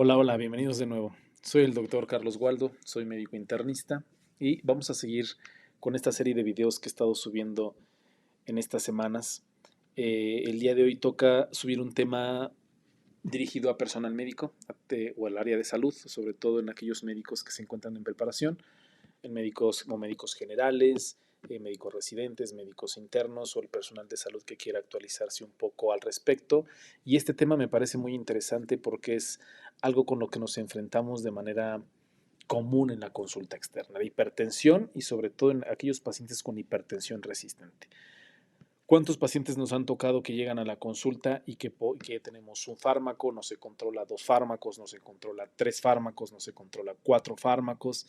Hola, hola, bienvenidos de nuevo. Soy el doctor Carlos Waldo, soy médico internista y vamos a seguir con esta serie de videos que he estado subiendo en estas semanas. El día de hoy toca subir un tema dirigido a personal médico o al área de salud, sobre todo en aquellos médicos que se encuentran en preparación, en médicos como médicos generales, médicos residentes, médicos internos o el personal de salud que quiera actualizarse un poco al respecto. Y este tema me parece muy interesante porque es algo con lo que nos enfrentamos de manera común en la consulta externa, de hipertensión y sobre todo en aquellos pacientes con hipertensión resistente. ¿Cuántos pacientes nos han tocado que llegan a la consulta y que tenemos un fármaco, no se controla dos fármacos, no se controla tres fármacos, no se controla cuatro fármacos?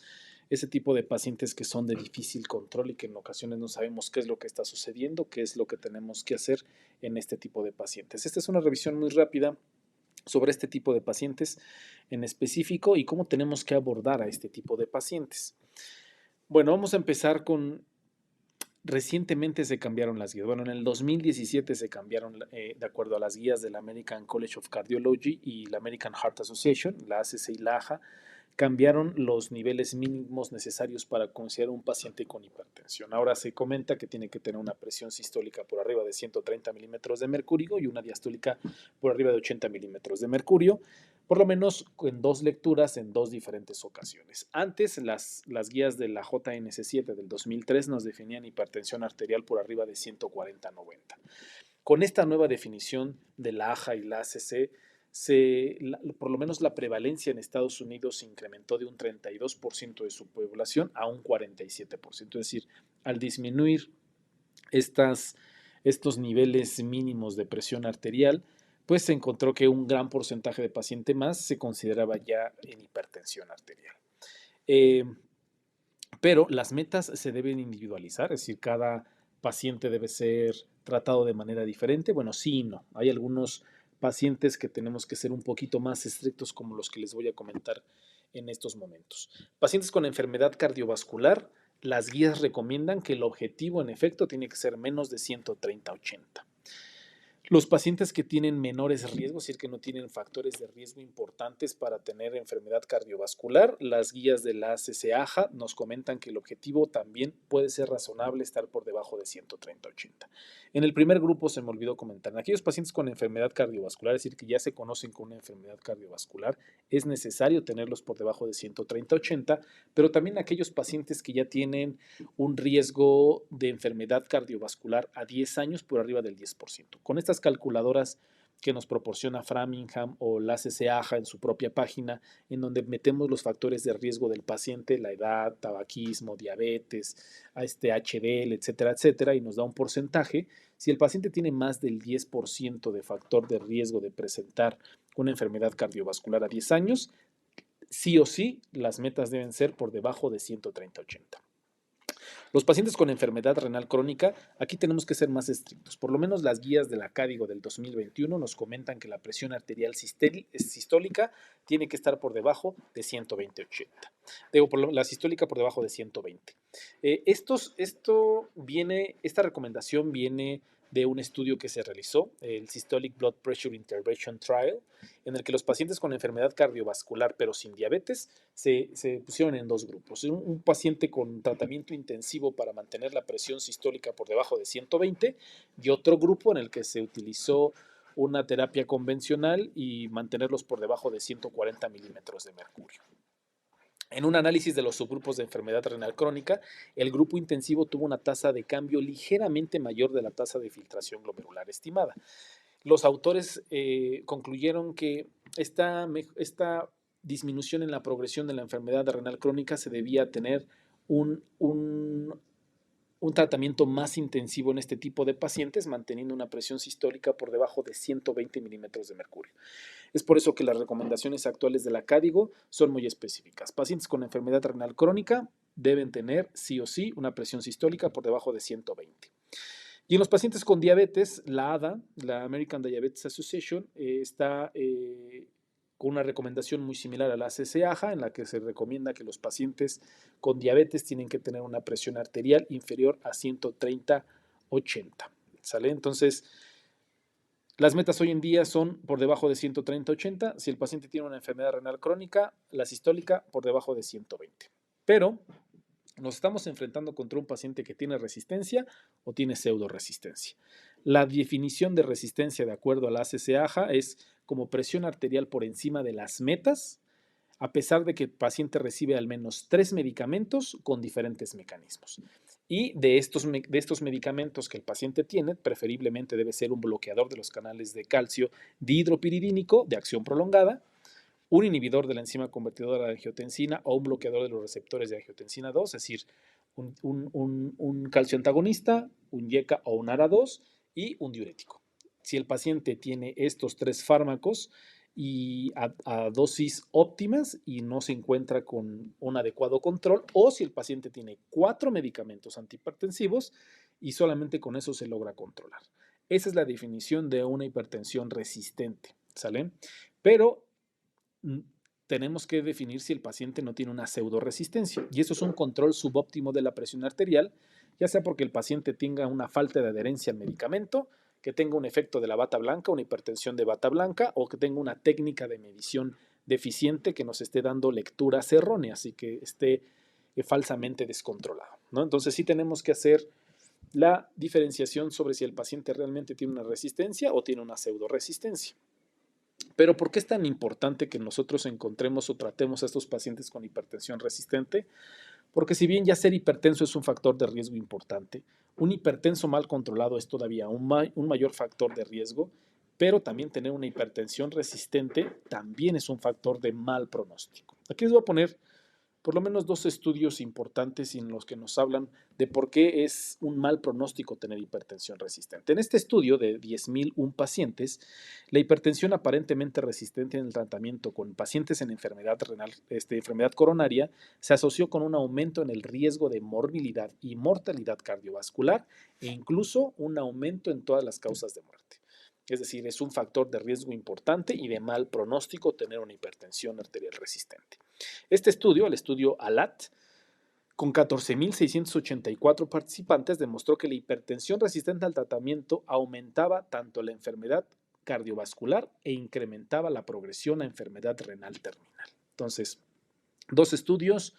Ese tipo de pacientes que son de difícil control y que en ocasiones no sabemos qué es lo que está sucediendo, qué es lo que tenemos que hacer en este tipo de pacientes. Esta es una revisión muy rápida sobre este tipo de pacientes en específico y cómo tenemos que abordar a este tipo de pacientes. Bueno, vamos a empezar con recientemente se cambiaron las guías. Bueno, en el 2017 se cambiaron de acuerdo a las guías de la American College of Cardiology y la American Heart Association, la ACC y la AJA, cambiaron los niveles mínimos necesarios para considerar un paciente con hipertensión. Ahora se comenta que tiene que tener una presión sistólica por arriba de 130 milímetros de mercurio y una diastólica por arriba de 80 milímetros de mercurio, por lo menos en dos lecturas en dos diferentes ocasiones. Antes, las guías de la JNS7 del 2003 nos definían hipertensión arterial por arriba de 140-90. Con esta nueva definición de la AJA y la ACC, por lo menos la prevalencia en Estados Unidos se incrementó de un 32% de su población a un 47%. Es decir, al disminuir estas, estos niveles mínimos de presión arterial, pues se encontró que un gran porcentaje de paciente más se consideraba ya en hipertensión arterial. Eh, pero las metas se deben individualizar, es decir, cada paciente debe ser tratado de manera diferente. Bueno, sí y no. Hay algunos pacientes que tenemos que ser un poquito más estrictos como los que les voy a comentar en estos momentos. Pacientes con enfermedad cardiovascular, las guías recomiendan que el objetivo en efecto tiene que ser menos de 130/80. Los pacientes que tienen menores riesgos, es decir, que no tienen factores de riesgo importantes para tener enfermedad cardiovascular, las guías de la ACC-AJA nos comentan que el objetivo también puede ser razonable estar por debajo de 130/80. En el primer grupo se me olvidó comentar, en aquellos pacientes con enfermedad cardiovascular, es decir, que ya se conocen con una enfermedad cardiovascular, es necesario tenerlos por debajo de 130/80, pero también aquellos pacientes que ya tienen un riesgo de enfermedad cardiovascular a 10 años por arriba del 10%. Con estas calculadoras que nos proporciona Framingham o la CCAJA en su propia página, en donde metemos los factores de riesgo del paciente, la edad, tabaquismo, diabetes, HDL, etcétera, etcétera, y nos da un porcentaje. Si el paciente tiene más del 10% de factor de riesgo de presentar una enfermedad cardiovascular a 10 años, sí o sí, las metas deben ser por debajo de 130/80. Los pacientes con enfermedad renal crónica, aquí tenemos que ser más estrictos. Por lo menos las guías de la CADIGO del 2021 nos comentan que la presión arterial sistólica tiene que estar por debajo de 120/80. La sistólica por debajo de 120. Esta recomendación viene de un estudio que se realizó, el Systolic Blood Pressure Intervention Trial, en el que los pacientes con enfermedad cardiovascular pero sin diabetes se pusieron en dos grupos. Un paciente con tratamiento intensivo para mantener la presión sistólica por debajo de 120 y otro grupo en el que se utilizó una terapia convencional y mantenerlos por debajo de 140 milímetros de mercurio. En un análisis de los subgrupos de enfermedad renal crónica, el grupo intensivo tuvo una tasa de cambio ligeramente mayor de la tasa de filtración glomerular estimada. Los autores concluyeron que esta disminución en la progresión de la enfermedad renal crónica se debía tener un, un, un tratamiento más intensivo en este tipo de pacientes, manteniendo una presión sistólica por debajo de 120 milímetros de mercurio. Es por eso que las recomendaciones actuales de la CADIGO son muy específicas. Pacientes con enfermedad renal crónica deben tener sí o sí una presión sistólica por debajo de 120. Y en los pacientes con diabetes, la ADA, la American Diabetes Association, está con una recomendación muy similar a la CCAJA, en la que se recomienda que los pacientes con diabetes tienen que tener una presión arterial inferior a 130/80. ¿Sale? Entonces, Las metas hoy en día son por debajo de 130/80. Si el paciente tiene una enfermedad renal crónica, la sistólica por debajo de 120. Pero nos estamos enfrentando contra un paciente que tiene resistencia o tiene pseudoresistencia. La definición de resistencia de acuerdo a la ACC-AHA es como presión arterial por encima de las metas, a pesar de que el paciente recibe al menos 3 medicamentos con diferentes mecanismos. Y de estos medicamentos que el paciente tiene, preferiblemente debe ser un bloqueador de los canales de calcio dihidropiridínico de acción prolongada, un inhibidor de la enzima convertidora de angiotensina o un bloqueador de los receptores de angiotensina 2, es decir, un calcio antagonista, un YECA o un ARA2 y un diurético. Si el paciente tiene estos 3 fármacos y a dosis óptimas y no se encuentra con un adecuado control, o si el paciente tiene 4 medicamentos antihipertensivos y solamente con eso se logra controlar. Esa es la definición de una hipertensión resistente, ¿sale? Pero tenemos que definir si el paciente no tiene una pseudoresistencia. Y eso es un control subóptimo de la presión arterial, ya sea porque el paciente tenga una falta de adherencia al medicamento, que tenga un efecto de la bata blanca, una hipertensión de bata blanca, o que tenga una técnica de medición deficiente que nos esté dando lecturas erróneas y que esté falsamente descontrolado, ¿no? Entonces sí tenemos que hacer la diferenciación sobre si el paciente realmente tiene una resistencia o tiene una pseudoresistencia. Pero ¿por qué es tan importante que nosotros encontremos o tratemos a estos pacientes con hipertensión resistente? Porque si bien ya ser hipertenso es un factor de riesgo importante, un hipertenso mal controlado es todavía un mayor factor de riesgo, pero también tener una hipertensión resistente también es un factor de mal pronóstico. Aquí les voy a poner por lo menos 2 estudios importantes en los que nos hablan de por qué es un mal pronóstico tener hipertensión resistente. En este estudio de 10,001 pacientes, la hipertensión aparentemente resistente en el tratamiento con pacientes en enfermedad renal, enfermedad coronaria, se asoció con un aumento en el riesgo de morbilidad y mortalidad cardiovascular e incluso un aumento en todas las causas de muerte. Es decir, es un factor de riesgo importante y de mal pronóstico tener una hipertensión arterial resistente. Este estudio, el estudio ALAT, con 14,684 participantes, demostró que la hipertensión resistente al tratamiento aumentaba tanto la enfermedad cardiovascular e incrementaba la progresión a enfermedad renal terminal. Entonces, 2 estudios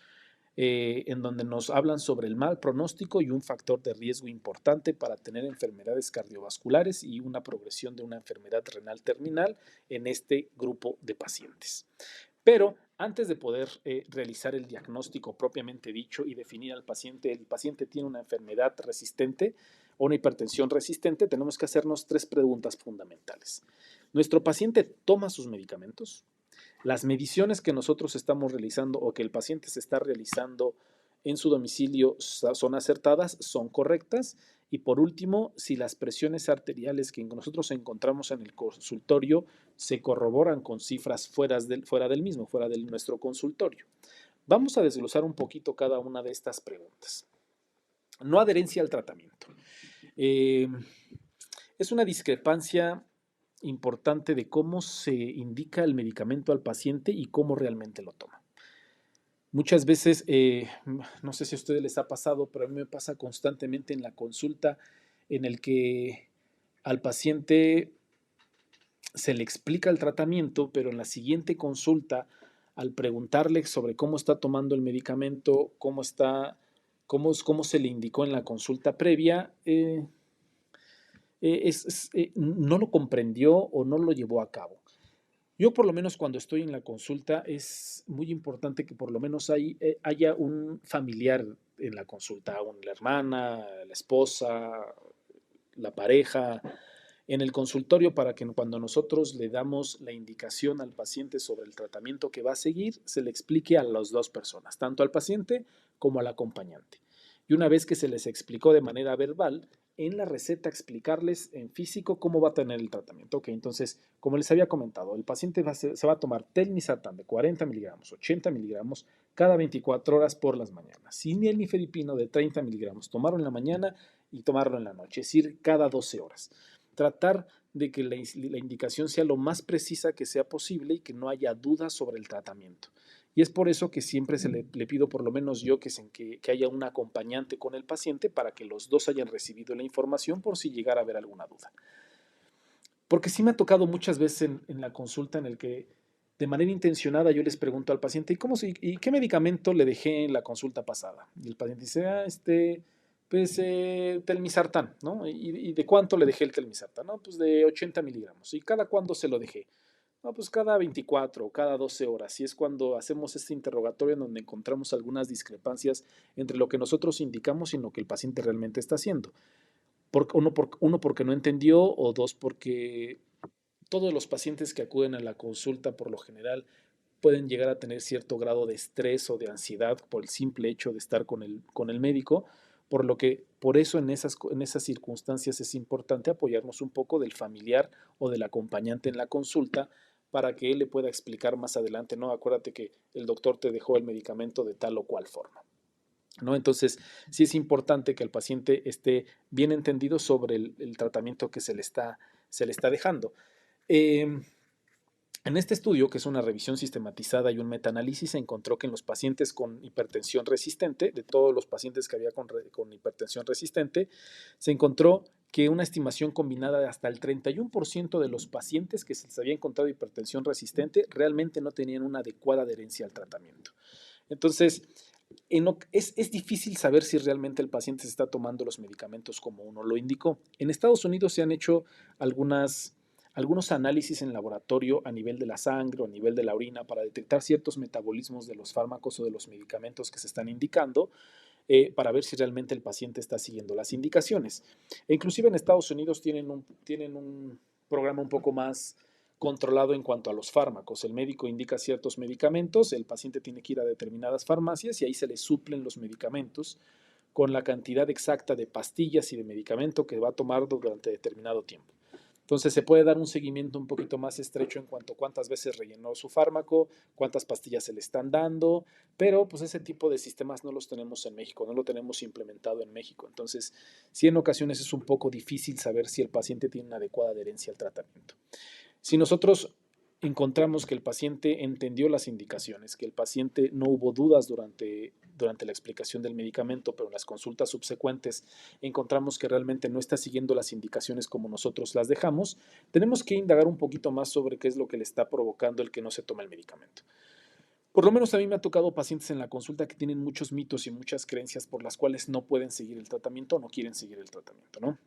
en donde nos hablan sobre el mal pronóstico y un factor de riesgo importante para tener enfermedades cardiovasculares y una progresión de una enfermedad renal terminal en este grupo de pacientes. Pero antes de poder realizar el diagnóstico propiamente dicho y definir al paciente, el paciente tiene una enfermedad resistente o una hipertensión resistente, tenemos que hacernos 3 preguntas fundamentales. ¿Nuestro paciente toma sus medicamentos? Las mediciones que nosotros estamos realizando o que el paciente se está realizando en su domicilio son acertadas, son correctas. Y por último, si las presiones arteriales que nosotros encontramos en el consultorio se corroboran con cifras fuera del mismo, fuera de nuestro consultorio. Vamos a desglosar un poquito cada una de estas preguntas. No adherencia al tratamiento. Es una discrepancia importante de cómo se indica el medicamento al paciente y cómo realmente lo toma. Muchas veces, no sé si a ustedes les ha pasado, pero a mí me pasa constantemente en la consulta en el que al paciente se le explica el tratamiento, pero en la siguiente consulta, al preguntarle sobre cómo está tomando el medicamento, cómo se le indicó en la consulta previa, no lo comprendió o no lo llevó a cabo. Yo por lo menos cuando estoy en la consulta es muy importante que por lo menos haya un familiar en la consulta, la hermana, la esposa, la pareja, en el consultorio para que cuando nosotros le damos la indicación al paciente sobre el tratamiento que va a seguir, se le explique a las 2 personas, tanto al paciente como al acompañante. Y una vez que se les explicó de manera verbal, en la receta explicarles en físico cómo va a tener el tratamiento. Ok, entonces, como les había comentado, el paciente se va a tomar telmisartán de 40 miligramos, 80 miligramos cada 24 horas por las mañanas. Y el nifedipino de 30 miligramos, tomarlo en la mañana y tomarlo en la noche, es decir, cada 12 horas. Tratar de que la indicación sea lo más precisa que sea posible y que no haya dudas sobre el tratamiento. Y es por eso que siempre le pido, por lo menos yo, que haya un acompañante con el paciente para que los 2 hayan recibido la información por si llegara a haber alguna duda. Porque sí me ha tocado muchas veces en la consulta en el que de manera intencionada yo les pregunto al paciente, ¿y qué medicamento le dejé en la consulta pasada? Y el paciente dice, pues telmisartán, ¿no? ¿Y de cuánto le dejé el telmisartán? No, pues de 80 miligramos. ¿Y cada cuándo se lo dejé? No, pues cada 24 o cada 12 horas. Y es cuando hacemos este interrogatorio en donde encontramos algunas discrepancias entre lo que nosotros indicamos y lo que el paciente realmente está haciendo. Uno porque no entendió o dos porque todos los pacientes que acuden a la consulta por lo general pueden llegar a tener cierto grado de estrés o de ansiedad por el simple hecho de estar con el médico, por lo que por eso en esas circunstancias es importante apoyarnos un poco del familiar o del acompañante en la consulta para que él le pueda explicar más adelante, no, acuérdate que el doctor te dejó el medicamento de tal o cual forma. ¿No? Entonces, sí es importante que el paciente esté bien entendido sobre el tratamiento que se le está dejando. Eh, en este estudio, que es una revisión sistematizada y un metaanálisis, se encontró que en los pacientes con hipertensión resistente, de todos los pacientes que había con hipertensión resistente, se encontró que una estimación combinada de hasta el 31% de los pacientes que se les había encontrado hipertensión resistente realmente no tenían una adecuada adherencia al tratamiento. Entonces, es difícil saber si realmente el paciente se está tomando los medicamentos como uno lo indicó. En Estados Unidos se han hecho algunos análisis en laboratorio a nivel de la sangre o a nivel de la orina para detectar ciertos metabolismos de los fármacos o de los medicamentos que se están indicando, para ver si realmente el paciente está siguiendo las indicaciones. E inclusive en Estados Unidos tienen un programa un poco más controlado en cuanto a los fármacos. El médico indica ciertos medicamentos, el paciente tiene que ir a determinadas farmacias y ahí se le suplen los medicamentos con la cantidad exacta de pastillas y de medicamento que va a tomar durante determinado tiempo. Entonces se puede dar un seguimiento un poquito más estrecho en cuanto a cuántas veces rellenó su fármaco, cuántas pastillas se le están dando, pero pues ese tipo de sistemas no los tenemos en México, no lo tenemos implementado en México. Entonces, sí en ocasiones es un poco difícil saber si el paciente tiene una adecuada adherencia al tratamiento. Si nosotros encontramos que el paciente entendió las indicaciones, que el paciente no hubo dudas durante la explicación del medicamento, pero en las consultas subsecuentes encontramos que realmente no está siguiendo las indicaciones como nosotros las dejamos, tenemos que indagar un poquito más sobre qué es lo que le está provocando el que no se tome el medicamento. Por lo menos a mí me ha tocado pacientes en la consulta que tienen muchos mitos y muchas creencias por las cuales no pueden seguir el tratamiento o no quieren seguir el tratamiento, ¿no?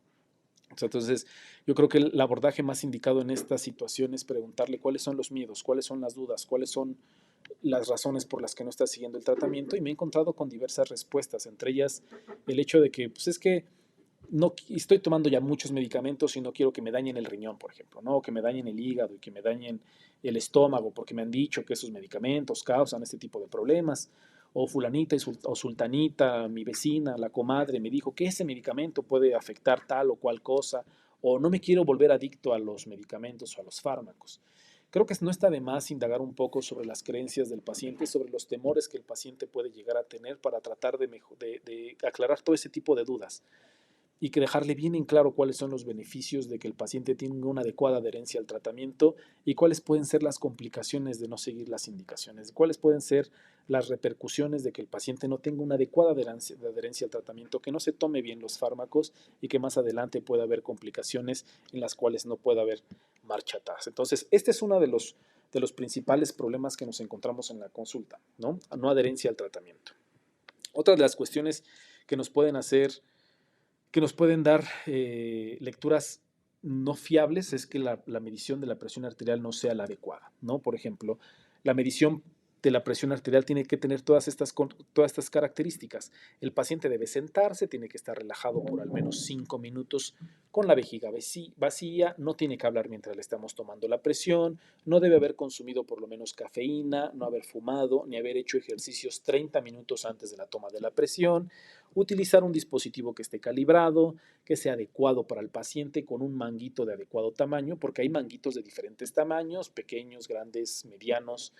Entonces, yo creo que el abordaje más indicado en esta situación es preguntarle cuáles son los miedos, cuáles son las dudas, cuáles son las razones por las que no está siguiendo el tratamiento, y me he encontrado con diversas respuestas, entre ellas el hecho de que, pues es que no estoy tomando ya muchos medicamentos y no quiero que me dañen el riñón, por ejemplo, ¿no? O que me dañen el hígado y que me dañen el estómago, porque me han dicho que esos medicamentos causan este tipo de problemas. O fulanita o sultanita, mi vecina, la comadre, me dijo que ese medicamento puede afectar tal o cual cosa, o no me quiero volver adicto a los medicamentos o a los fármacos. Creo que no está de más indagar un poco sobre las creencias del paciente, sobre los temores que el paciente puede llegar a tener para tratar de aclarar todo ese tipo de dudas y que dejarle bien en claro cuáles son los beneficios de que el paciente tenga una adecuada adherencia al tratamiento y cuáles pueden ser las complicaciones de no seguir las indicaciones, cuáles pueden ser las repercusiones de que el paciente no tenga una adecuada adherencia al tratamiento, que no se tome bien los fármacos y que más adelante pueda haber complicaciones en las cuales no pueda haber marcha atrás. Entonces, este es uno de los principales problemas que nos encontramos en la consulta, ¿no? No adherencia al tratamiento. Otra de las cuestiones que nos pueden dar lecturas no fiables es que la medición de la presión arterial no sea la adecuada, ¿no? Por ejemplo, la medición de la presión arterial tiene que tener todas estas características. El paciente debe sentarse, tiene que estar relajado por al menos 5 minutos con la vejiga vacía, no tiene que hablar mientras le estamos tomando la presión, no debe haber consumido por lo menos cafeína, no haber fumado, ni haber hecho ejercicios 30 minutos antes de la toma de la presión, utilizar un dispositivo que esté calibrado, que sea adecuado para el paciente, con un manguito de adecuado tamaño, porque hay manguitos de diferentes tamaños, pequeños, grandes, medianos.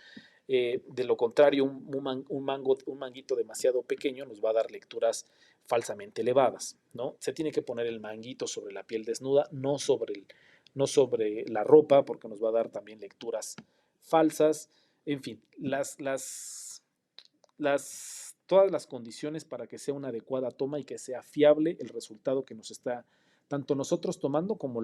De lo contrario, un manguito demasiado pequeño nos va a dar lecturas falsamente elevadas, ¿no? Se tiene que poner el manguito sobre la piel desnuda, no sobre la ropa, porque nos va a dar también lecturas falsas. En fin, todas las condiciones para que sea una adecuada toma y que sea fiable el resultado que nos está tanto nosotros tomando como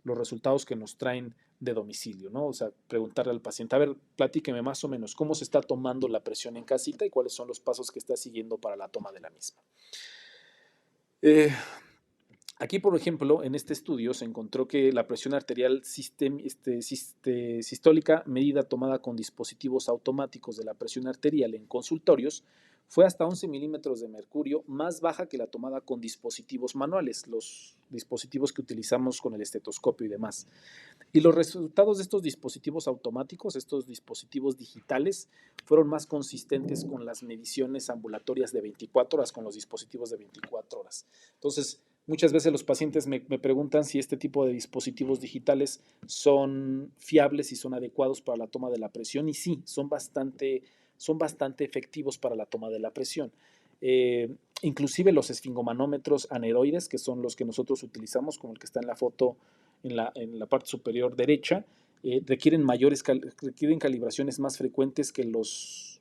los resultados que nos traen de domicilio, ¿no? O sea, preguntarle al paciente, a ver, platíqueme más o menos cómo se está tomando la presión en casita y cuáles son los pasos que está siguiendo para la toma de la misma. Aquí, por ejemplo, en este estudio se encontró que la presión arterial sistólica medida tomada con dispositivos automáticos de la presión arterial en consultorios fue hasta 11 milímetros de mercurio más baja que la tomada con dispositivos manuales, los dispositivos que utilizamos con el estetoscopio y demás. Y los resultados de estos dispositivos automáticos, estos dispositivos digitales, fueron más consistentes con las mediciones ambulatorias de 24 horas, con los dispositivos de 24 horas. Entonces, muchas veces los pacientes me preguntan si este tipo de dispositivos digitales son fiables y son adecuados para la toma de la presión, y sí, son bastante efectivos para la toma de la presión. Inclusive los esfingomanómetros aneroides, que son los que nosotros utilizamos, como el que está en la foto en la parte superior derecha, requieren calibraciones más frecuentes que los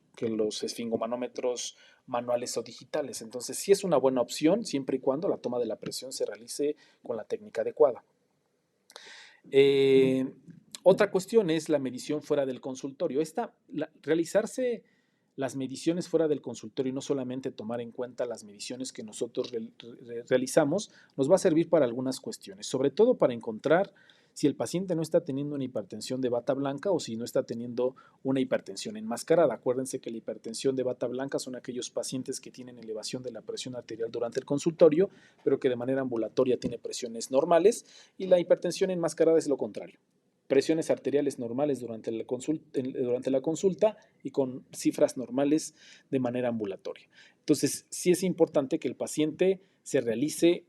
esfingomanómetros manuales o digitales. Entonces, sí es una buena opción siempre y cuando la toma de la presión se realice con la técnica adecuada. Otra cuestión es la medición fuera del consultorio. Realizarse las mediciones fuera del consultorio y no solamente tomar en cuenta las mediciones que nosotros realizamos, nos va a servir para algunas cuestiones, sobre todo para encontrar si el paciente no está teniendo una hipertensión de bata blanca o si no está teniendo una hipertensión enmascarada. Acuérdense que la hipertensión de bata blanca son aquellos pacientes que tienen elevación de la presión arterial durante el consultorio, pero que de manera ambulatoria tiene presiones normales, y la hipertensión enmascarada es lo contrario. Presiones arteriales normales durante la consulta y con cifras normales de manera ambulatoria. Entonces, sí es importante que el paciente se realice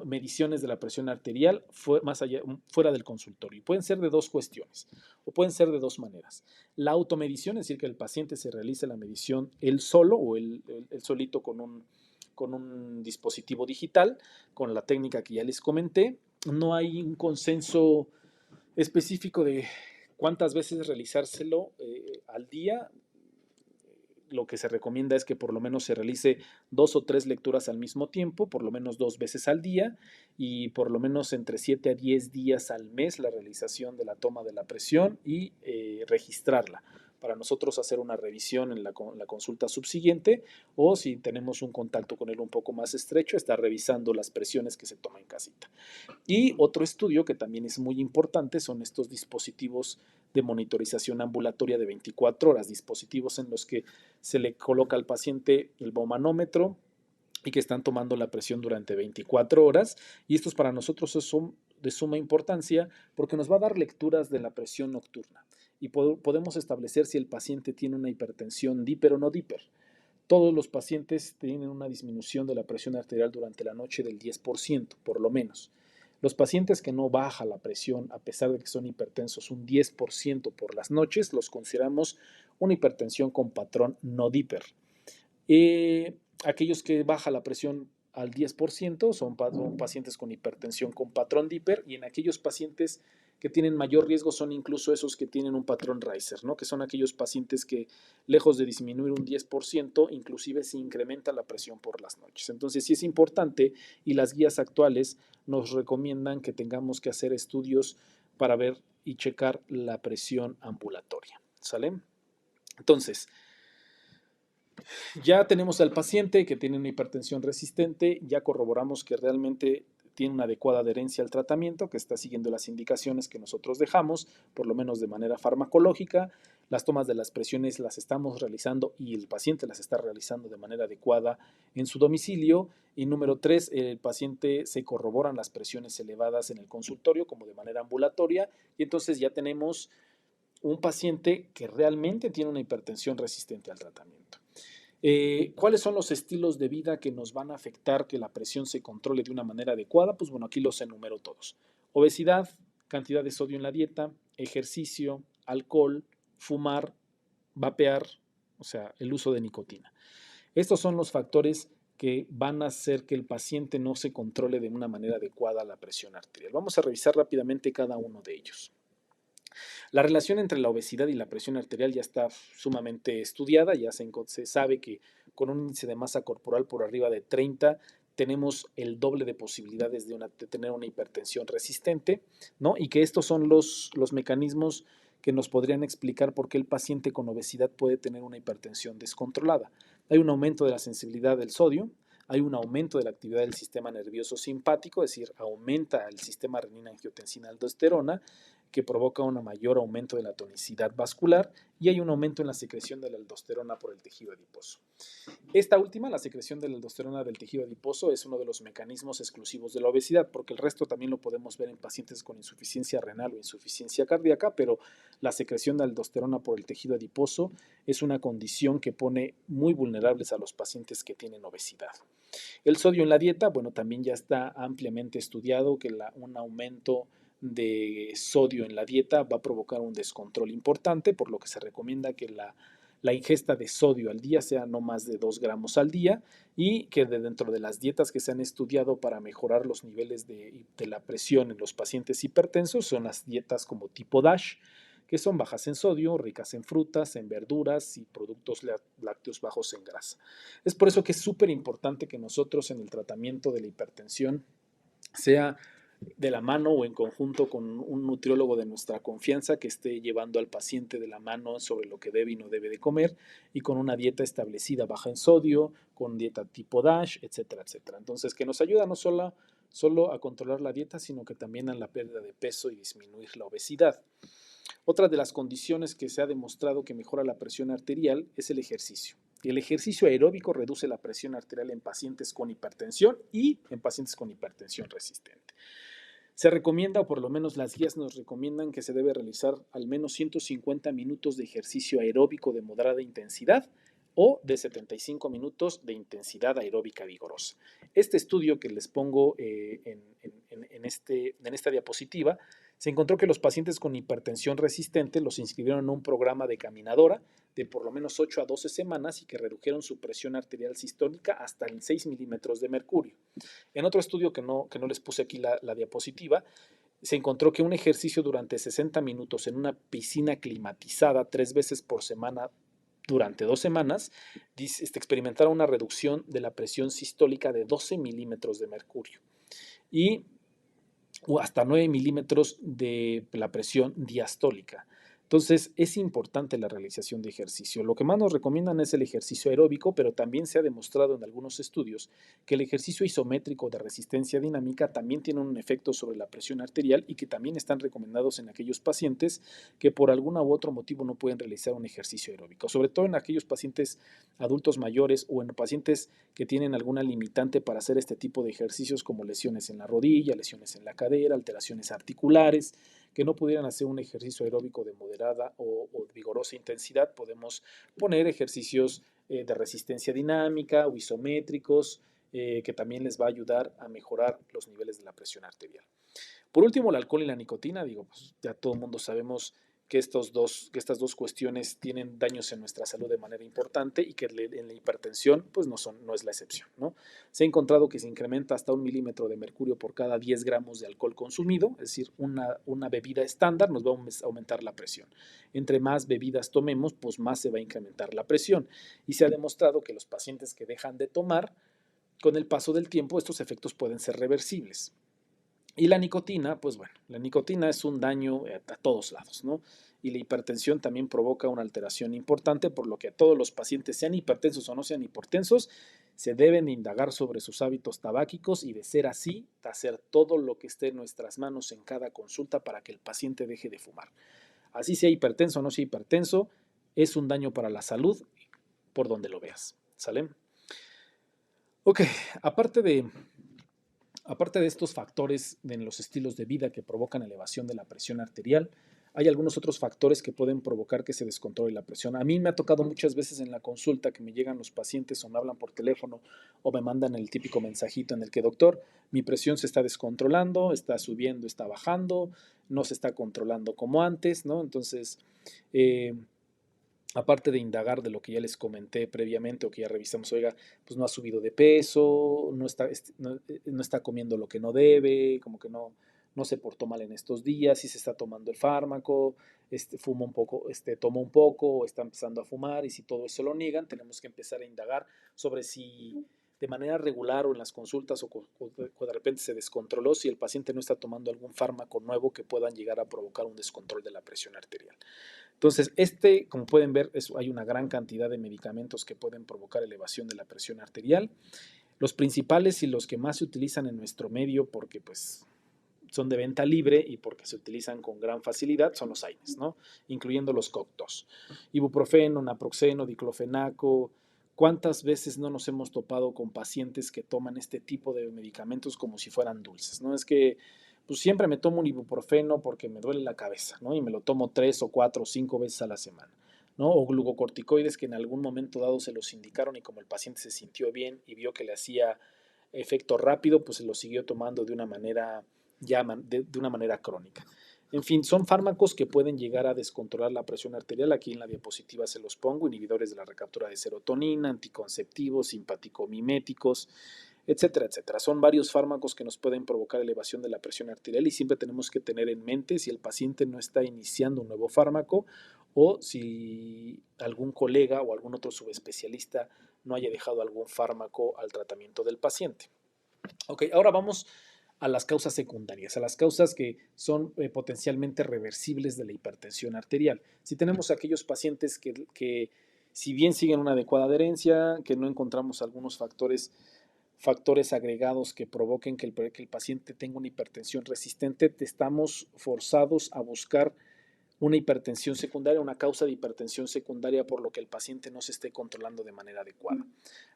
mediciones de la presión arterial fuera del consultorio. Y pueden ser de dos cuestiones, o pueden ser de dos maneras. La automedición, es decir, que el paciente se realice la medición él solo o él solito con un dispositivo digital, con la técnica que ya les comenté. No hay un consenso específico de cuántas veces realizárselo al día. Lo que se recomienda es que por lo menos se realice 2 o 3 lecturas al mismo tiempo, por lo menos 2 veces al día, y por lo menos entre 7 a 10 días al mes la realización de la toma de la presión y registrarla para nosotros hacer una revisión en la consulta subsiguiente, o si tenemos un contacto con él un poco más estrecho, estar revisando las presiones que se toman en casita. Y otro estudio que también es muy importante son estos dispositivos de monitorización ambulatoria de 24 horas, dispositivos en los que se le coloca al paciente el baumanómetro y que están tomando la presión durante 24 horas. Y estos para nosotros son de suma importancia porque nos va a dar lecturas de la presión nocturna y podemos establecer si el paciente tiene una hipertensión díper o no díper. Todos los pacientes tienen una disminución de la presión arterial durante la noche del 10%, por lo menos. Los pacientes que no baja la presión, a pesar de que son hipertensos, un 10% por las noches, los consideramos una hipertensión con patrón no díper. Aquellos que baja la presión al 10% son pacientes con hipertensión con patrón díper, y en aquellos pacientes que tienen mayor riesgo son incluso esos que tienen un patrón Reiser, ¿no? Que son aquellos pacientes que, lejos de disminuir un 10%, inclusive se incrementa la presión por las noches. Entonces sí es importante, y las guías actuales nos recomiendan que tengamos que hacer estudios para ver y checar la presión ambulatoria, ¿sale? Entonces, ya tenemos al paciente que tiene una hipertensión resistente, ya corroboramos que realmente tiene una adecuada adherencia al tratamiento, que está siguiendo las indicaciones que nosotros dejamos, por lo menos de manera farmacológica. Las tomas de las presiones las estamos realizando y el paciente las está realizando de manera adecuada en su domicilio. Y número 3, el paciente se corroboran las presiones elevadas en el consultorio como de manera ambulatoria, y entonces ya tenemos un paciente que realmente tiene una hipertensión resistente al tratamiento. ¿Cuáles son los estilos de vida que nos van a afectar que la presión se controle de una manera adecuada? Pues bueno, aquí los enumero todos. Obesidad, cantidad de sodio en la dieta, ejercicio, alcohol, fumar, vapear, o sea, el uso de nicotina. Estos son los factores que van a hacer que el paciente no se controle de una manera adecuada la presión arterial. Vamos a revisar rápidamente cada uno de ellos. La relación entre la obesidad y la presión arterial ya está sumamente estudiada, ya se sabe que con un índice de masa corporal por arriba de 30 tenemos el doble de posibilidades de tener una hipertensión resistente, ¿no? Y que estos son los mecanismos que nos podrían explicar por qué el paciente con obesidad puede tener una hipertensión descontrolada. Hay un aumento de la sensibilidad del sodio, hay un aumento de la actividad del sistema nervioso simpático, es decir, aumenta el sistema renina-angiotensina-aldosterona, que provoca un mayor aumento de la tonicidad vascular, y hay un aumento en la secreción de la aldosterona por el tejido adiposo. Esta última, la secreción de la aldosterona del tejido adiposo, es uno de los mecanismos exclusivos de la obesidad, porque el resto también lo podemos ver en pacientes con insuficiencia renal o insuficiencia cardíaca, pero la secreción de aldosterona por el tejido adiposo es una condición que pone muy vulnerables a los pacientes que tienen obesidad. El sodio en la dieta, bueno, también ya está ampliamente estudiado que un aumento de sodio en la dieta va a provocar un descontrol importante, por lo que se recomienda que la ingesta de sodio al día sea no más de 2 gramos al día, y que dentro de las dietas que se han estudiado para mejorar los niveles de la presión en los pacientes hipertensos son las dietas como tipo DASH, que son bajas en sodio, ricas en frutas, en verduras y productos lácteos bajos en grasa. Es por eso que es súper importante que nosotros en el tratamiento de la hipertensión sea de la mano o en conjunto con un nutriólogo de nuestra confianza que esté llevando al paciente de la mano sobre lo que debe y no debe de comer, y con una dieta establecida baja en sodio, con dieta tipo DASH, etcétera, etcétera. Entonces, que nos ayuda no solo a controlar la dieta, sino que también a la pérdida de peso y disminuir la obesidad. Otra de las condiciones que se ha demostrado que mejora la presión arterial es el ejercicio. El ejercicio aeróbico reduce la presión arterial en pacientes con hipertensión y en pacientes con hipertensión resistente. Se recomienda, o por lo menos las guías nos recomiendan, que se debe realizar al menos 150 minutos de ejercicio aeróbico de moderada intensidad o de 75 minutos de intensidad aeróbica vigorosa. Este estudio que les pongo en esta diapositiva, se encontró que los pacientes con hipertensión resistente los inscribieron en un programa de caminadora de por lo menos 8 a 12 semanas y que redujeron su presión arterial sistólica hasta en 6 milímetros de mercurio. En otro estudio que no les puse aquí la diapositiva, se encontró que un ejercicio durante 60 minutos en una piscina climatizada 3 veces por semana durante 2 semanas experimentaron una reducción de la presión sistólica de 12 milímetros de mercurio y hasta 9 milímetros de la presión diastólica. Entonces, es importante la realización de ejercicio. Lo que más nos recomiendan es el ejercicio aeróbico, pero también se ha demostrado en algunos estudios que el ejercicio isométrico de resistencia dinámica también tiene un efecto sobre la presión arterial y que también están recomendados en aquellos pacientes que por algún u otro motivo no pueden realizar un ejercicio aeróbico, sobre todo en aquellos pacientes adultos mayores o en pacientes que tienen alguna limitante para hacer este tipo de ejercicios, como lesiones en la rodilla, lesiones en la cadera, alteraciones articulares, que no pudieran hacer un ejercicio aeróbico de moderada o vigorosa intensidad. Podemos poner ejercicios de resistencia dinámica o isométricos, que también les va a ayudar a mejorar los niveles de la presión arterial. Por último, el alcohol y la nicotina. Pues ya todo el mundo sabemos que estas dos cuestiones tienen daños en nuestra salud de manera importante, y que en la hipertensión pues no es la excepción, ¿no? Se ha encontrado que se incrementa hasta 1 milímetro de mercurio por cada 10 gramos de alcohol consumido, es decir, una bebida estándar nos va a aumentar la presión. Entre más bebidas tomemos, pues más se va a incrementar la presión, y se ha demostrado que los pacientes que dejan de tomar, con el paso del tiempo, estos efectos pueden ser reversibles. Y la nicotina, pues bueno, la nicotina es un daño a todos lados, ¿no? Y la hipertensión también provoca una alteración importante, por lo que a todos los pacientes, sean hipertensos o no sean hipertensos, se deben indagar sobre sus hábitos tabáquicos y, de ser así, hacer todo lo que esté en nuestras manos en cada consulta para que el paciente deje de fumar. Así sea hipertenso o no sea hipertenso, es un daño para la salud por donde lo veas, ¿sale? Ok, aparte de estos factores en los estilos de vida que provocan elevación de la presión arterial, hay algunos otros factores que pueden provocar que se descontrole la presión. A mí me ha tocado muchas veces en la consulta que me llegan los pacientes o me hablan por teléfono o me mandan el típico mensajito en el que: doctor, mi presión se está descontrolando, está subiendo, está bajando, no se está controlando como antes, ¿no? Entonces, aparte de indagar de lo que ya les comenté previamente o que ya revisamos, oiga, pues no ha subido de peso, no está comiendo lo que no debe, como que no se portó mal en estos días, si se está tomando el fármaco, fuma un poco, toma un poco o está empezando a fumar, y si todo eso lo niegan, tenemos que empezar a indagar sobre si de manera regular o en las consultas o de repente se descontroló si el paciente no está tomando algún fármaco nuevo que puedan llegar a provocar un descontrol de la presión arterial. Entonces, como pueden ver, hay una gran cantidad de medicamentos que pueden provocar elevación de la presión arterial. Los principales y los que más se utilizan en nuestro medio porque pues son de venta libre y porque se utilizan con gran facilidad son los AINES, ¿no? Incluyendo los COC2. Ibuprofeno, naproxeno, diclofenaco. ¿Cuántas veces no nos hemos topado con pacientes que toman este tipo de medicamentos como si fueran dulces, ¿no? Es que pues siempre me tomo un ibuprofeno porque me duele la cabeza, ¿no? Y me lo tomo 3 o 4 o 5 veces a la semana, ¿no? O glucocorticoides que en algún momento dado se los indicaron y como el paciente se sintió bien y vio que le hacía efecto rápido, pues se lo siguió tomando de una manera de una manera crónica. En fin, son fármacos que pueden llegar a descontrolar la presión arterial. Aquí en la diapositiva se los pongo, inhibidores de la recaptura de serotonina, anticonceptivos, simpaticomiméticos, etcétera, etcétera. Son varios fármacos que nos pueden provocar elevación de la presión arterial y siempre tenemos que tener en mente si el paciente no está iniciando un nuevo fármaco o si algún colega o algún otro subespecialista no haya dejado algún fármaco al tratamiento del paciente. Ok, ahora vamos a las causas secundarias, a las causas que son potencialmente reversibles de la hipertensión arterial. Si tenemos aquellos pacientes que si bien siguen una adecuada adherencia, que no encontramos algunos factores agregados que provoquen que el paciente tenga una hipertensión resistente, estamos forzados a buscar una hipertensión secundaria, una causa de hipertensión secundaria por lo que el paciente no se esté controlando de manera adecuada.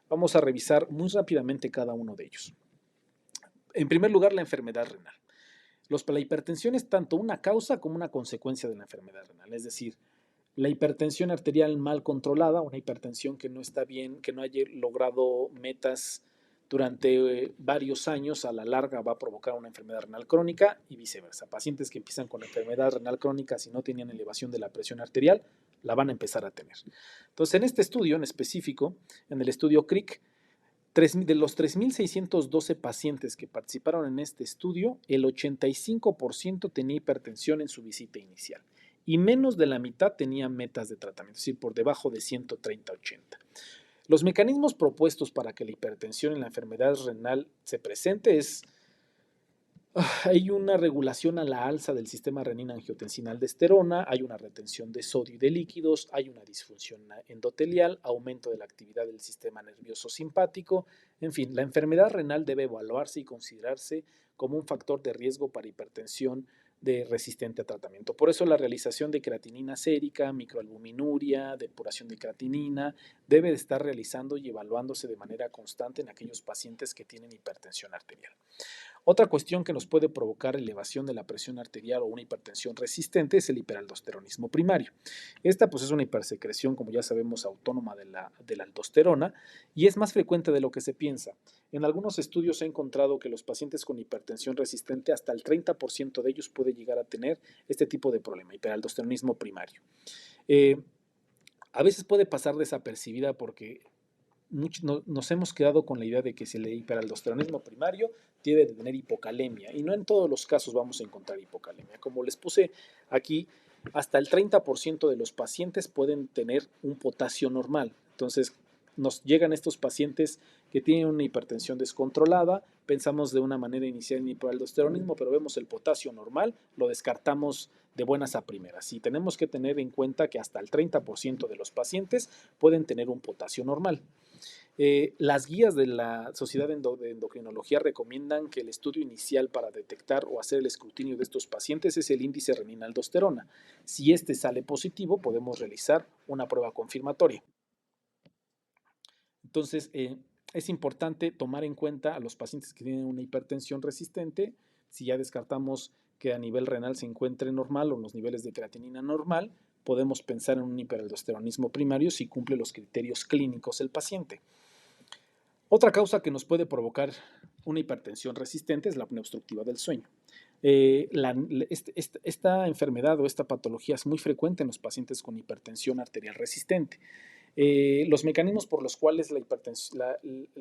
Vamos a revisar muy rápidamente cada uno de ellos. En primer lugar, la enfermedad renal. La hipertensión es tanto una causa como una consecuencia de la enfermedad renal, es decir, la hipertensión arterial mal controlada, una hipertensión que no está bien, que no haya logrado metas durante varios años, a la larga va a provocar una enfermedad renal crónica y viceversa. Pacientes que empiezan con enfermedad renal crónica si no tenían elevación de la presión arterial, la van a empezar a tener. Entonces, en este estudio en específico, en el estudio CRIC, de los 3.612 pacientes que participaron en este estudio, el 85% tenía hipertensión en su visita inicial y menos de la mitad tenía metas de tratamiento, es decir, por debajo de 130/80. Los mecanismos propuestos para que la hipertensión en la enfermedad renal se presente hay una regulación a la alza del sistema renina-angiotensina-aldosterona, hay una retención de sodio y de líquidos, hay una disfunción endotelial, aumento de la actividad del sistema nervioso simpático. En fin, la enfermedad renal debe evaluarse y considerarse como un factor de riesgo para hipertensión resistente a tratamiento. Por eso la realización de creatinina sérica, microalbuminuria, depuración de creatinina, debe de estar realizando y evaluándose de manera constante en aquellos pacientes que tienen hipertensión arterial. Otra cuestión que nos puede provocar elevación de la presión arterial o una hipertensión resistente es el hiperaldosteronismo primario. Esta pues es una hipersecreción, como ya sabemos, autónoma de la aldosterona y es más frecuente de lo que se piensa. En algunos estudios se ha encontrado que los pacientes con hipertensión resistente, hasta el 30% de ellos puede llegar a tener este tipo de problema, hiperaldosteronismo primario. A veces puede pasar desapercibida porque nos hemos quedado con la idea de que si el hiperaldosteronismo primario debe de tener hipocalemia y no en todos los casos vamos a encontrar hipocalemia. Como les puse aquí, hasta el 30% de los pacientes pueden tener un potasio normal. Entonces, nos llegan estos pacientes que tienen una hipertensión descontrolada, pensamos de una manera inicial en hiperaldosteronismo, pero vemos el potasio normal, lo descartamos de buenas a primeras. Y tenemos que tener en cuenta que hasta el 30% de los pacientes pueden tener un potasio normal. Las guías de la Sociedad de Endocrinología recomiendan que el estudio inicial para detectar o hacer el escrutinio de estos pacientes es el índice renina-aldosterona. Si este sale positivo, podemos realizar una prueba confirmatoria. Entonces, es importante tomar en cuenta a los pacientes que tienen una hipertensión resistente. Si ya descartamos que a nivel renal se encuentre normal o los niveles de creatinina normal, podemos pensar en un hiperaldosteronismo primario si cumple los criterios clínicos el paciente. Otra causa que nos puede provocar una hipertensión resistente es la apnea obstructiva del sueño. Esta enfermedad o esta patología es muy frecuente en los pacientes con hipertensión arterial resistente. Los mecanismos por los cuales el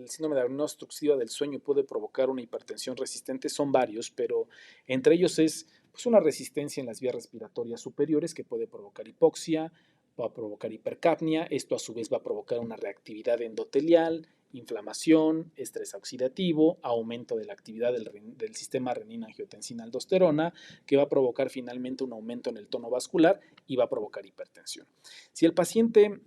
síndrome de apnea obstructiva del sueño puede provocar una hipertensión resistente son varios, pero entre ellos es pues, una resistencia en las vías respiratorias superiores que puede provocar hipoxia, va a provocar hipercapnia, esto a su vez va a provocar una reactividad endotelial, inflamación, estrés oxidativo, aumento de la actividad del sistema renina-angiotensina-aldosterona, que va a provocar finalmente un aumento en el tono vascular y va a provocar hipertensión. Si el paciente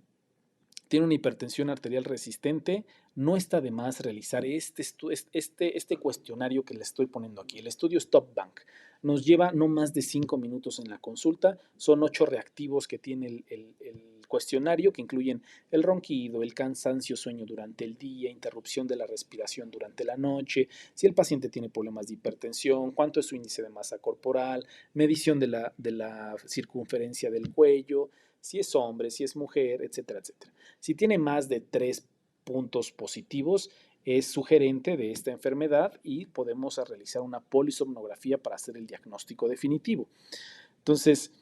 tiene una hipertensión arterial resistente, no está de más realizar este cuestionario que le estoy poniendo aquí. El estudio Stop Bank nos lleva no más de 5 minutos en la consulta. Son 8 reactivos que tiene el cuestionario, que incluyen el ronquido, el cansancio, sueño durante el día, interrupción de la respiración durante la noche, si el paciente tiene problemas de hipertensión, cuánto es su índice de masa corporal, medición de la circunferencia del cuello, si es hombre, si es mujer, etcétera, etcétera. Si tiene más de 3 puntos positivos, es sugerente de esta enfermedad y podemos realizar una polisomnografía para hacer el diagnóstico definitivo. Entonces,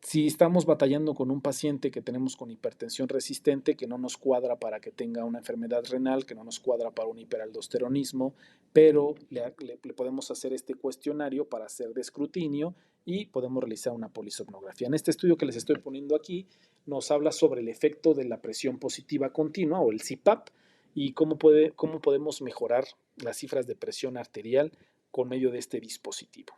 si estamos batallando con un paciente que tenemos con hipertensión resistente, que no nos cuadra para que tenga una enfermedad renal, que no nos cuadra para un hiperaldosteronismo, pero le podemos hacer este cuestionario para hacer de escrutinio y podemos realizar una polisomnografía. En este estudio que les estoy poniendo aquí, nos habla sobre el efecto de la presión positiva continua o el CPAP y cómo podemos mejorar las cifras de presión arterial con medio de este dispositivo.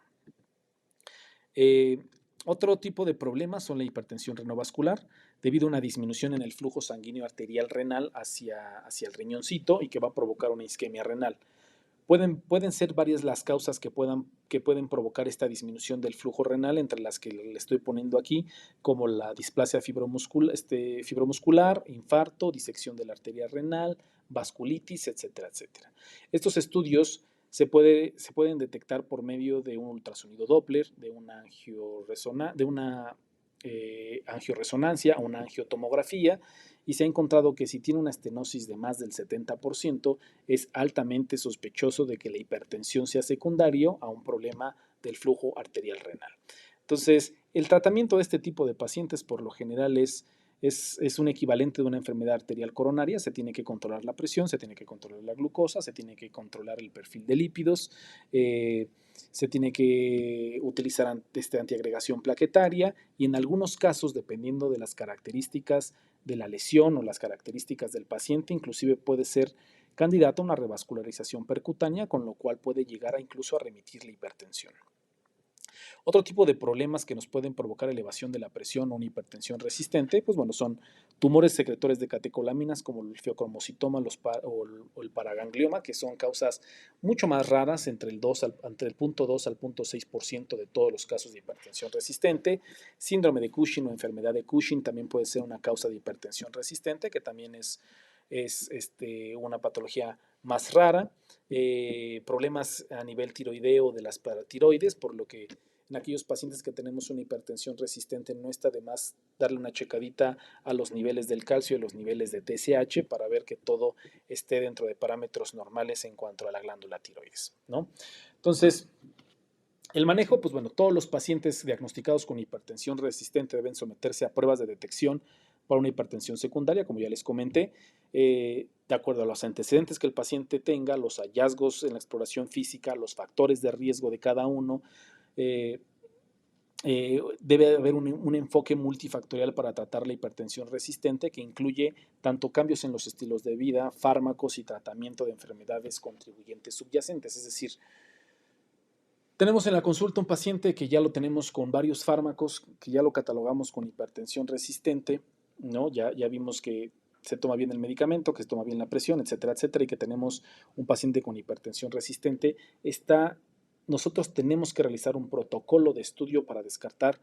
Otro tipo de problemas son la hipertensión renovascular, debido a una disminución en el flujo sanguíneo arterial renal hacia el riñoncito y que va a provocar una isquemia renal. Pueden ser varias las causas que pueden provocar esta disminución del flujo renal, entre las que le estoy poniendo aquí, como la displasia fibromuscular, infarto, disección de la arteria renal, vasculitis, etcétera, etcétera. Estos estudios se pueden detectar por medio de un ultrasonido Doppler, de una angioresonancia o una angiotomografía, y se ha encontrado que si tiene una estenosis de más del 70%, es altamente sospechoso de que la hipertensión sea secundario a un problema del flujo arterial renal. Entonces, el tratamiento de este tipo de pacientes por lo general es un equivalente de una enfermedad arterial coronaria. Se tiene que controlar la presión, se tiene que controlar la glucosa, se tiene que controlar el perfil de lípidos, se tiene que utilizar antiagregación plaquetaria y en algunos casos, dependiendo de las características de la lesión o las características del paciente, inclusive puede ser candidato a una revascularización percutánea, con lo cual puede llegar incluso a remitir la hipertensión. Otro tipo de problemas que nos pueden provocar elevación de la presión o una hipertensión resistente, pues bueno, son tumores secretores de catecolaminas como el feocromocitoma o el paraganglioma, que son causas mucho más raras, entre el 0.2 al 0.6% de todos los casos de hipertensión resistente. Síndrome de Cushing o enfermedad de Cushing también puede ser una causa de hipertensión resistente, que también es una patología más rara. Problemas a nivel tiroideo de las paratiroides, por lo que en aquellos pacientes que tenemos una hipertensión resistente no está de más darle una checadita a los niveles del calcio y a los niveles de TSH para ver que todo esté dentro de parámetros normales en cuanto a la glándula tiroides, ¿no? Entonces, el manejo, pues bueno, todos los pacientes diagnosticados con hipertensión resistente deben someterse a pruebas de detección para una hipertensión secundaria, como ya les comenté, de acuerdo a los antecedentes que el paciente tenga, los hallazgos en la exploración física, los factores de riesgo de cada uno. Debe haber un enfoque multifactorial para tratar la hipertensión resistente, que incluye tanto cambios en los estilos de vida, fármacos y tratamiento de enfermedades contribuyentes subyacentes. Es decir, tenemos en la consulta un paciente que ya lo tenemos con varios fármacos, que ya lo catalogamos con hipertensión resistente, ¿no? Ya vimos que se toma bien el medicamento, que se toma bien la presión, etcétera, etcétera, y que tenemos un paciente con hipertensión resistente. Nosotros tenemos que realizar un protocolo de estudio para descartar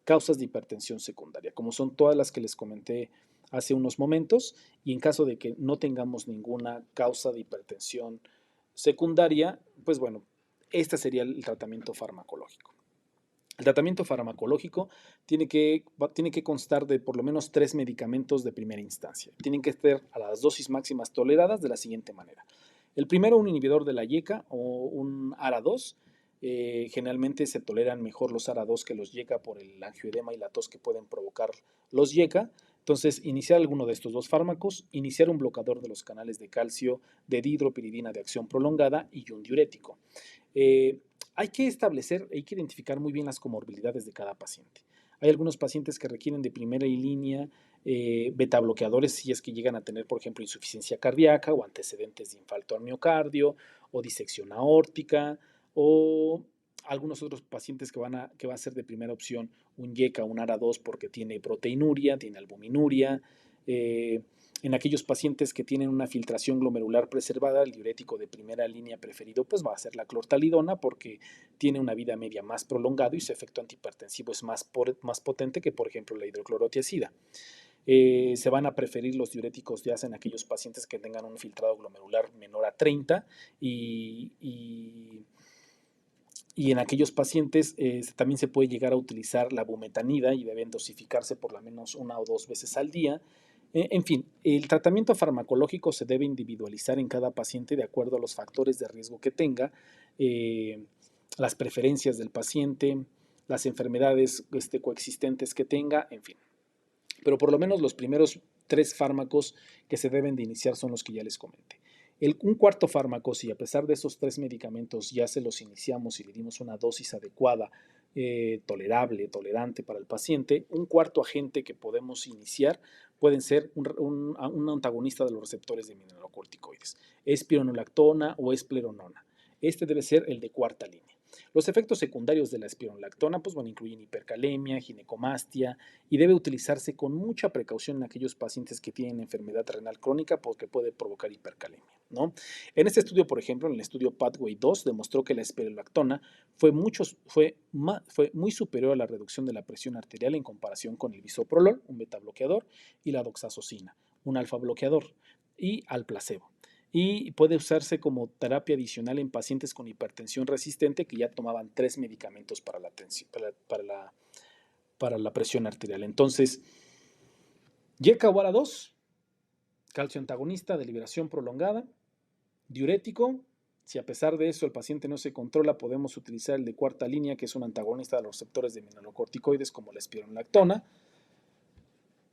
causas de hipertensión secundaria, como son todas las que les comenté hace unos momentos, y en caso de que no tengamos ninguna causa de hipertensión secundaria, pues bueno, este sería el tratamiento farmacológico. El tratamiento farmacológico tiene que constar de por lo menos 3 medicamentos de primera instancia. Tienen que estar a las dosis máximas toleradas de la siguiente manera. El primero, un inhibidor de la YECA o un ARA2. Generalmente se toleran mejor los ARA2 que los YECA por el angioedema y la tos que pueden provocar los YECA. Entonces, iniciar alguno de estos dos fármacos, iniciar un bloqueador de los canales de calcio de dihidropiridina de acción prolongada y un diurético. Hay que identificar muy bien las comorbilidades de cada paciente. Hay algunos pacientes que requieren de primera línea beta bloqueadores si es que llegan a tener, por ejemplo, insuficiencia cardíaca o antecedentes de infarto al miocardio o disección aórtica o algunos otros pacientes que va a ser de primera opción un YECA, un ARA2 porque tiene proteinuria, tiene albuminuria. En aquellos pacientes que tienen una filtración glomerular preservada, el diurético de primera línea preferido pues va a ser la clortalidona porque tiene una vida media más prolongada y su efecto antihipertensivo es más potente que, por ejemplo, la hidroclorotiazida. Se van a preferir los diuréticos de ASA en aquellos pacientes que tengan un filtrado glomerular menor a 30 y en aquellos pacientes también se puede llegar a utilizar la bumetanida y deben dosificarse por lo menos 1 o 2 veces al día. En fin, el tratamiento farmacológico se debe individualizar en cada paciente de acuerdo a los factores de riesgo que tenga, las preferencias del paciente, las enfermedades coexistentes que tenga, en fin. Pero por lo menos los primeros 3 fármacos que se deben de iniciar son los que ya les comenté. Un cuarto fármaco, si a pesar de esos 3 medicamentos ya se los iniciamos y le dimos una dosis adecuada, tolerable, tolerante para el paciente, un cuarto agente que podemos iniciar pueden ser un antagonista de los receptores de mineralocorticoides, espironolactona o espleronona. Este debe ser el de cuarta línea. Los efectos secundarios de la espironolactona pues, incluyen hipercalemia, ginecomastia y debe utilizarse con mucha precaución en aquellos pacientes que tienen enfermedad renal crónica porque puede provocar hipercalemia, ¿no? En este estudio, por ejemplo, en el estudio Pathway 2, demostró que la espironolactona fue muy superior a la reducción de la presión arterial en comparación con el bisoprolol, un beta bloqueador, y la doxazosina, un alfa bloqueador, y al placebo. Y puede usarse como terapia adicional en pacientes con hipertensión resistente que ya tomaban 3 medicamentos para la presión arterial. Entonces, YECA o ARA2, calcio antagonista de liberación prolongada, diurético. Si a pesar de eso el paciente no se controla, podemos utilizar el de cuarta línea, que es un antagonista de los receptores de mineralocorticoides como la espironolactona.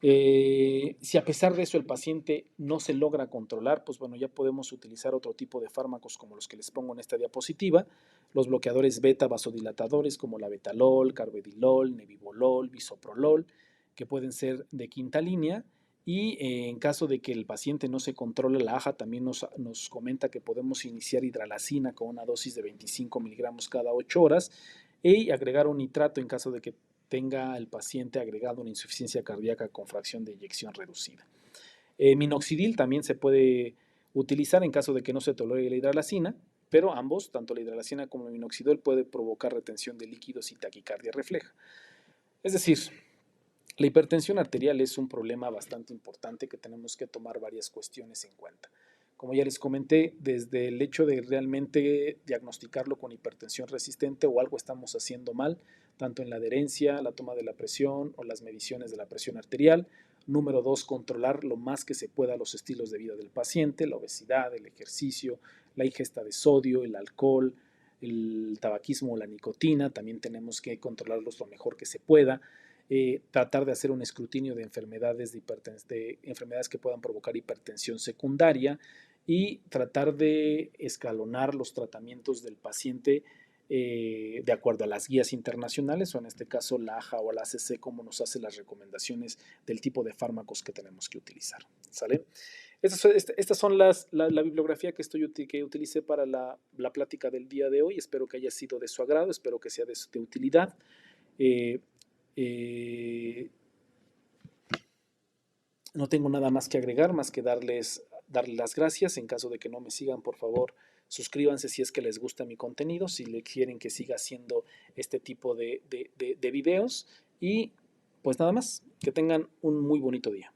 Si a pesar de eso el paciente no se logra controlar, pues bueno, ya podemos utilizar otro tipo de fármacos como los que les pongo en esta diapositiva, los bloqueadores beta vasodilatadores como la betalol, carvedilol, nebivolol, bisoprolol, que pueden ser de quinta línea. Y en caso de que el paciente no se controle, la AJA también nos comenta que podemos iniciar hidralazina con una dosis de 25 miligramos cada 8 horas y agregar un nitrato en caso de que tenga el paciente agregado una insuficiencia cardíaca con fracción de eyección reducida. Minoxidil también se puede utilizar en caso de que no se tolere la hidralazina, pero ambos, tanto la hidralazina como el minoxidil, puede provocar retención de líquidos y taquicardia refleja. Es decir, la hipertensión arterial es un problema bastante importante que tenemos que tomar varias cuestiones en cuenta. Como ya les comenté, desde el hecho de realmente diagnosticarlo con hipertensión resistente o algo estamos haciendo mal, tanto en la adherencia, la toma de la presión o las mediciones de la presión arterial. Número 2, controlar lo más que se pueda los estilos de vida del paciente, la obesidad, el ejercicio, la ingesta de sodio, el alcohol, el tabaquismo o la nicotina. También tenemos que controlarlos lo mejor que se pueda. Tratar de hacer un escrutinio de enfermedades, de enfermedades que puedan provocar hipertensión secundaria y tratar de escalonar los tratamientos del paciente de acuerdo a las guías internacionales o en este caso la AJA o la ACC como nos hace las recomendaciones del tipo de fármacos que tenemos que utilizar. ¿Sale? Estas son la bibliografía que utilicé para la plática del día de hoy. Espero que haya sido de su agrado, espero que sea de utilidad. No tengo nada más que agregar, más que darles las gracias. En caso de que no me sigan, por favor, suscríbanse si es que les gusta mi contenido, si le quieren que siga haciendo este tipo de videos. Y pues nada más, que tengan un muy bonito día.